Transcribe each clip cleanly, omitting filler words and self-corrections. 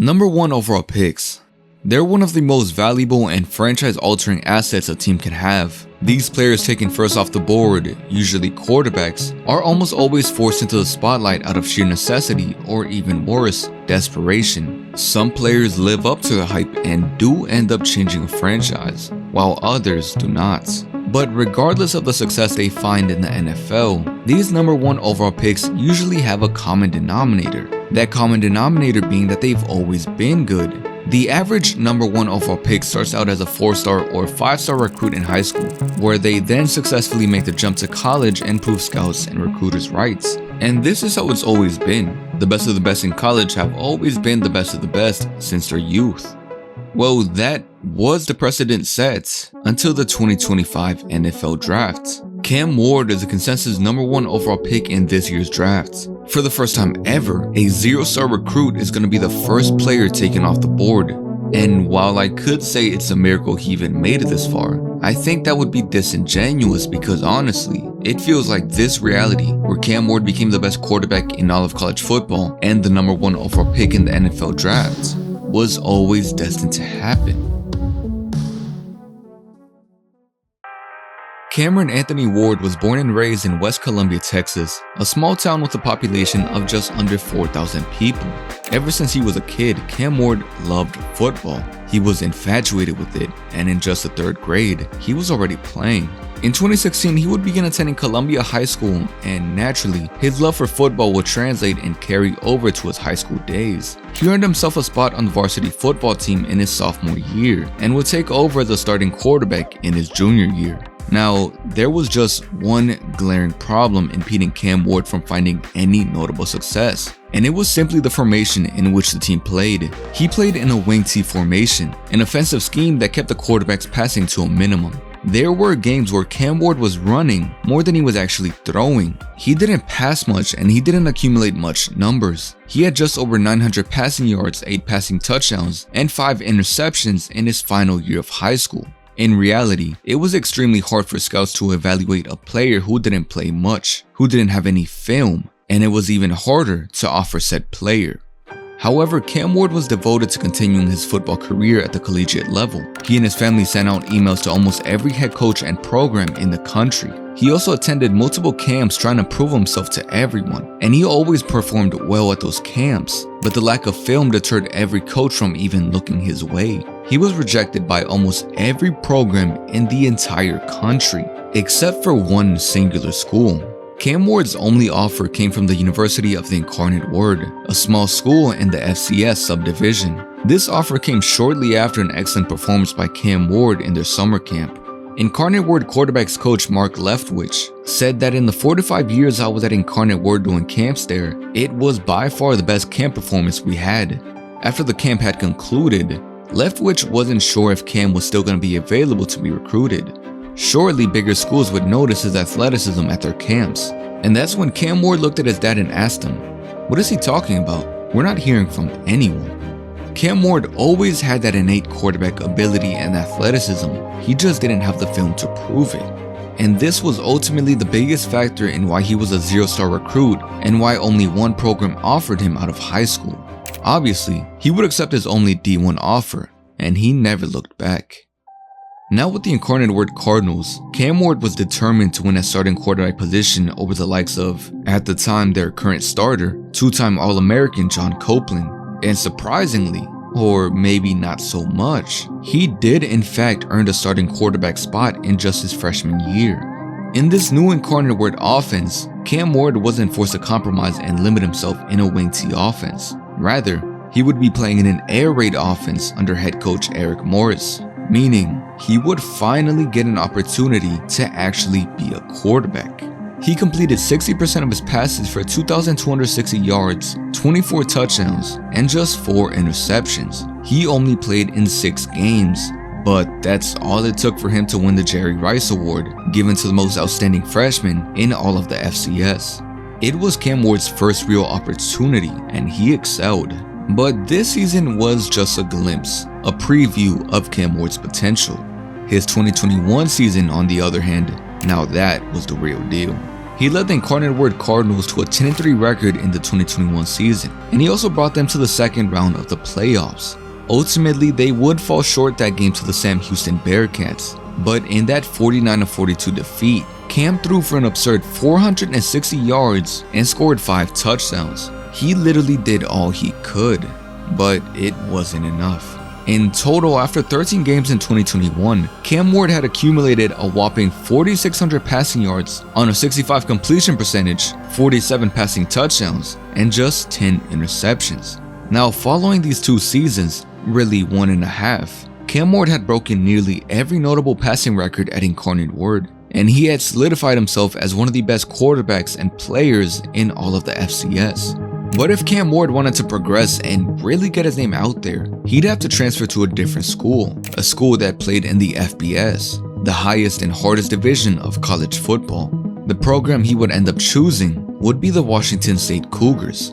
Number 1 overall picks. They're one of the most valuable and franchise-altering assets a team can have. These players taken first off the board, usually quarterbacks, are almost always forced into the spotlight out of sheer necessity or even worse, desperation. Some players live up to the hype and do end up changing a franchise, while others do not. But regardless of the success they find in the NFL, these number 1 overall picks usually have a common denominator. That common denominator being that they've always been good. The average number 1 overall pick starts out as a 4-star or 5-star recruit in high school, where they then successfully make the jump to college and prove scouts and recruiters right. And this is how it's always been. The best of the best in college have always been the best of the best since their youth. Well, that was the precedent set until the 2025 NFL Draft. Cam Ward is the consensus number 1 overall pick in this year's draft. For the first time ever, a 0-star recruit is going to be the first player taken off the board. And while I could say it's a miracle he even made it this far, I think that would be disingenuous because honestly, it feels like this reality where Cam Ward became the best quarterback in all of college football and the number 1 overall pick in the NFL Draft was always destined to happen. Cameron Anthony Ward was born and raised in West Columbia, Texas, a small town with a population of just under 4,000 people. Ever since he was a kid, Cam Ward loved football. He was infatuated with it, and in just the 3rd grade, he was already playing. In 2016, he would begin attending Columbia High School, and naturally, his love for football would translate and carry over to his high school days. He earned himself a spot on the varsity football team in his sophomore year, and would take over as a starting quarterback in his junior year. Now, there was just one glaring problem impeding Cam Ward from finding any notable success, and it was simply the formation in which the team played. He played in a wing T formation, an offensive scheme that kept the quarterbacks passing to a minimum. There were games where Cam Ward was running more than he was actually throwing. He didn't pass much and he didn't accumulate much numbers. He had just over 900 passing yards, 8 passing touchdowns, and 5 interceptions in his final year of high school. In reality, it was extremely hard for scouts to evaluate a player who didn't play much, who didn't have any film, and it was even harder to offer said player. However, Cam Ward was devoted to continuing his football career at the collegiate level. He and his family sent out emails to almost every head coach and program in the country. He also attended multiple camps trying to prove himself to everyone, and he always performed well at those camps, but the lack of film deterred every coach from even looking his way. He was rejected by almost every program in the entire country, except for one singular school. Cam Ward's only offer came from the University of the Incarnate Word, a small school in the FCS subdivision. This offer came shortly after an excellent performance by Cam Ward in their summer camp. Incarnate Word quarterbacks coach Mark Leftwich said that in the 4 to 5 years I was at Incarnate Word doing camps there, it was by far the best camp performance we had. After the camp had concluded, Leftwich wasn't sure if Cam was still going to be available to be recruited. Shortly, bigger schools would notice his athleticism at their camps, and that's when Cam Ward looked at his dad and asked him, "What is he talking about? We're not hearing from anyone." Cam Ward always had that innate quarterback ability and athleticism, he just didn't have the film to prove it. And this was ultimately the biggest factor in why he was a 0-star recruit and why only one program offered him out of high school. Obviously, he would accept his only D1 offer, and he never looked back. Now with the Incarnate Word Cardinals, Cam Ward was determined to win a starting quarterback position over the likes of, at the time their current starter, 2-time All-American John Copeland. And surprisingly, or maybe not so much, he did in fact earn the starting quarterback spot in just his freshman year. In this new Incarnate Word offense, Cam Ward wasn't forced to compromise and limit himself in a wing T offense. Rather, he would be playing in an air raid offense under head coach Eric Morris, meaning he would finally get an opportunity to actually be a quarterback. He completed 60% of his passes for 2,260 yards, 24 touchdowns, and just 4 interceptions. He only played in 6 games, but that's all it took for him to win the Jerry Rice Award, given to the most outstanding freshman in all of the FCS. It was Cam Ward's first real opportunity, and he excelled. But this season was just a glimpse, a preview of Cam Ward's potential. His 2021 season, on the other hand, now that was the real deal. He led the Incarnate Word Cardinals to a 10-3 record in the 2021 season, and he also brought them to the second round of the playoffs. Ultimately, they would fall short that game to the Sam Houston Bearcats, but in that 49-42 defeat, Cam threw for an absurd 460 yards and scored 5 touchdowns. He literally did all he could, but it wasn't enough. In total, after 13 games in 2021, Cam Ward had accumulated a whopping 4,600 passing yards on a 65 completion percentage, 47 passing touchdowns, and just 10 interceptions. Now, following these 2 seasons, really 1.5, Cam Ward had broken nearly every notable passing record at Incarnate Word, and he had solidified himself as one of the best quarterbacks and players in all of the FCS. But if Cam Ward wanted to progress and really get his name out there, he'd have to transfer to a different school, a school that played in the FBS, the highest and hardest division of college football. The program he would end up choosing would be the Washington State Cougars.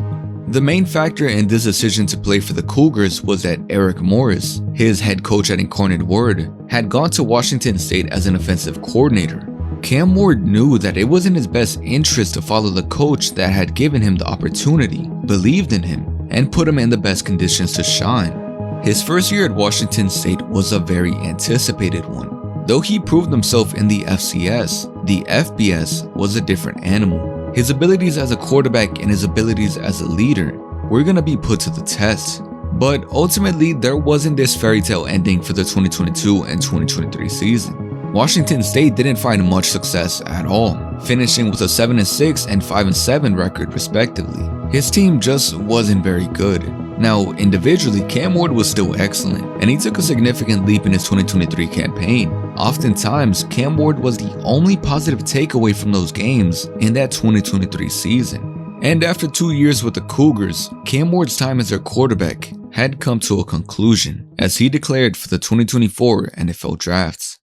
The main factor in this decision to play for the Cougars was that Eric Morris, his head coach at Incarnate Word, had gone to Washington State as an offensive coordinator. Cam Ward knew that it was in his best interest to follow the coach that had given him the opportunity, believed in him, and put him in the best conditions to shine. His first year at Washington State was a very anticipated one. Though he proved himself in the FCS, the FBS was a different animal. His abilities as a quarterback and his abilities as a leader were going to be put to the test. But ultimately, there wasn't this fairy tale ending for the 2022 and 2023 season. Washington State didn't find much success at all, finishing with a 7-6 and 5-7 record respectively. His team just wasn't very good. Now, individually, Cam Ward was still excellent, and he took a significant leap in his 2023 campaign. Oftentimes, Cam Ward was the only positive takeaway from those games in that 2023 season. And after 2 years with the Cougars, Cam Ward's time as their quarterback had come to a conclusion, as he declared for the 2024 NFL drafts.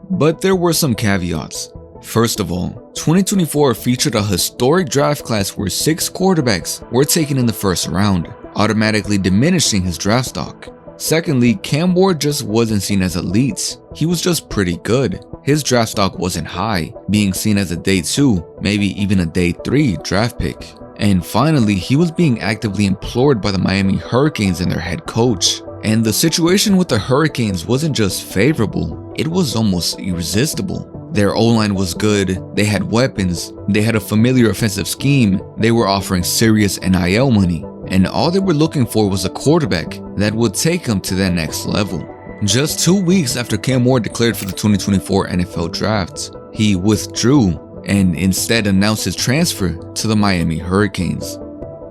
But there were some caveats. First of all, 2024 featured a historic draft class where 6 quarterbacks were taken in the first round, automatically diminishing his draft stock. Secondly, Cam Ward just wasn't seen as elite. He was just pretty good. His draft stock wasn't high, being seen as a day 2, maybe even a day 3 draft pick. And finally, he was being actively implored by the Miami Hurricanes and their head coach. And the situation with the Hurricanes wasn't just favorable, it was almost irresistible. Their O-line was good, they had weapons, they had a familiar offensive scheme, they were offering serious NIL money, and all they were looking for was a quarterback that would take them to that next level. Just 2 weeks after Cam Ward declared for the 2024 NFL Draft, he withdrew and instead announced his transfer to the Miami Hurricanes.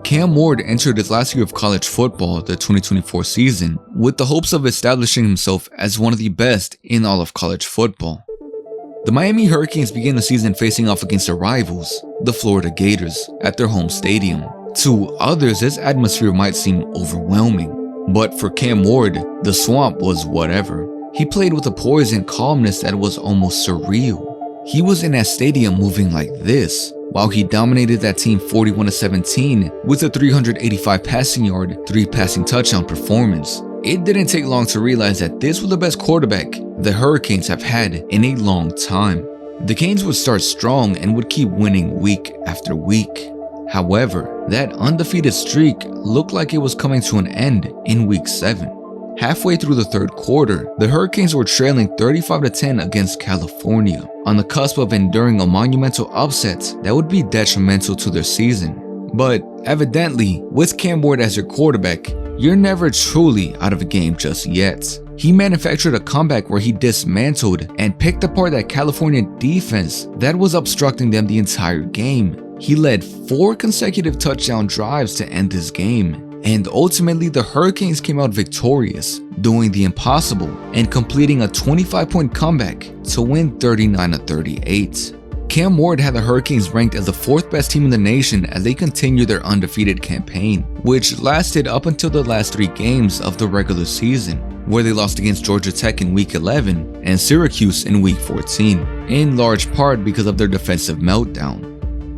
Cam Ward entered his last year of college football, the 2024 season, with the hopes of establishing himself as one of the best in all of college football. The Miami Hurricanes began the season facing off against their rivals, the Florida Gators, at their home stadium. To others, this atmosphere might seem overwhelming, but for Cam Ward, the swamp was whatever. He played with a poise and calmness that was almost surreal. He was in that stadium moving like this, while he dominated that team 41-17 with a 385 passing yard, 3 passing touchdown performance. It didn't take long to realize that this was the best quarterback the Hurricanes have had in a long time. The Canes would start strong and would keep winning week after week. However, that undefeated streak looked like it was coming to an end in week 7. Halfway through the third quarter, the Hurricanes were trailing 35-10 against California, on the cusp of enduring a monumental upset that would be detrimental to their season. But evidently, with Cam Ward as your quarterback, you're never truly out of a game just yet. He manufactured a comeback where he dismantled and picked apart that California defense that was obstructing them the entire game. He led 4 consecutive touchdown drives to end this game. And ultimately, the Hurricanes came out victorious, doing the impossible and completing a 25-point comeback to win 39-38. Cam Ward had the Hurricanes ranked as the 4th best team in the nation as they continued their undefeated campaign, which lasted up until the last 3 games of the regular season, where they lost against Georgia Tech in Week 11 and Syracuse in Week 14, in large part because of their defensive meltdown.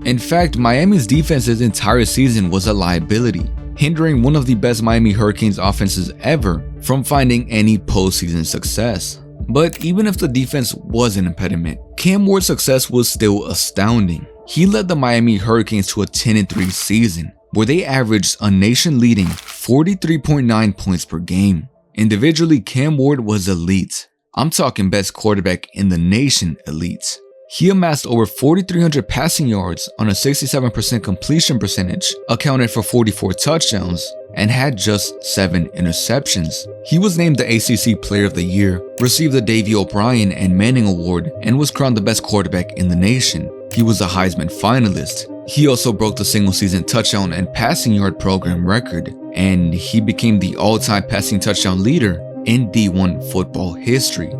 In fact, Miami's defense's entire season was a liability, hindering one of the best Miami Hurricanes offenses ever from finding any postseason success. But even if the defense was an impediment, Cam Ward's success was still astounding. He led the Miami Hurricanes to a 10-3 season, where they averaged a nation-leading 43.9 points per game. Individually, Cam Ward was elite. I'm talking best quarterback in the nation elite. He amassed over 4,300 passing yards on a 67% completion percentage, accounted for 44 touchdowns, and had just 7 interceptions. He was named the ACC Player of the Year, received the Davey O'Brien and Manning Award, and was crowned the best quarterback in the nation. He was a Heisman finalist. He also broke the single-season touchdown and passing yard program record, and he became the all-time passing touchdown leader in D1 football history.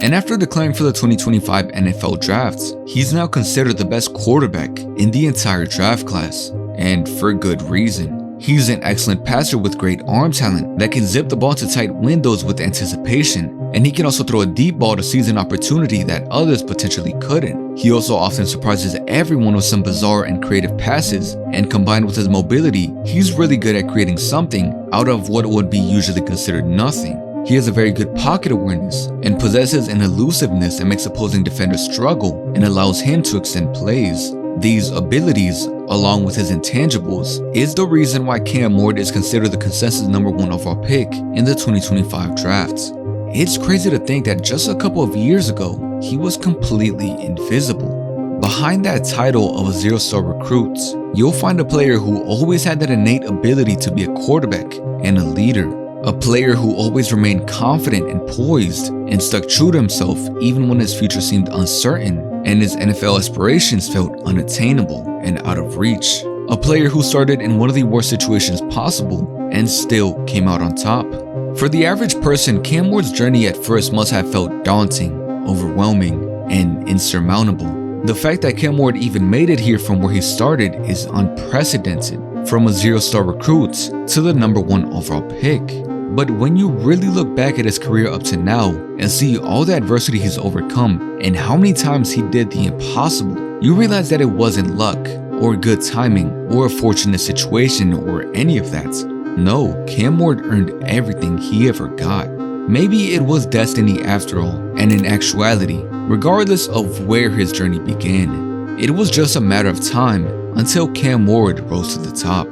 And after declaring for the 2025 NFL drafts, he's now considered the best quarterback in the entire draft class, and for good reason. He's an excellent passer with great arm talent that can zip the ball to tight windows with anticipation, and he can also throw a deep ball to seize an opportunity that others potentially couldn't. He also often surprises everyone with some bizarre and creative passes, and combined with his mobility, he's really good at creating something out of what would be usually considered nothing. He has a very good pocket awareness and possesses an elusiveness that makes opposing defenders struggle and allows him to extend plays. These abilities, along with his intangibles, is the reason why Cam Ward is considered the consensus #1 overall pick in the 2025 drafts. It's crazy to think that just a couple of years ago, he was completely invisible. Behind that title of a zero-star recruit, you'll find a player who always had that innate ability to be a quarterback and a leader. A player who always remained confident and poised and stuck true to himself even when his future seemed uncertain and his NFL aspirations felt unattainable and out of reach. A player who started in one of the worst situations possible and still came out on top. For the average person, Cam Ward's journey at first must have felt daunting, overwhelming, and insurmountable. The fact that Cam Ward even made it here from where he started is unprecedented, from a zero-star recruit to the #1 overall pick. But when you really look back at his career up to now and see all the adversity he's overcome and how many times he did the impossible, you realize that it wasn't luck or good timing or a fortunate situation or any of that. No, Cam Ward earned everything he ever got. Maybe it was destiny after all, and in actuality, regardless of where his journey began, it was just a matter of time until Cam Ward rose to the top.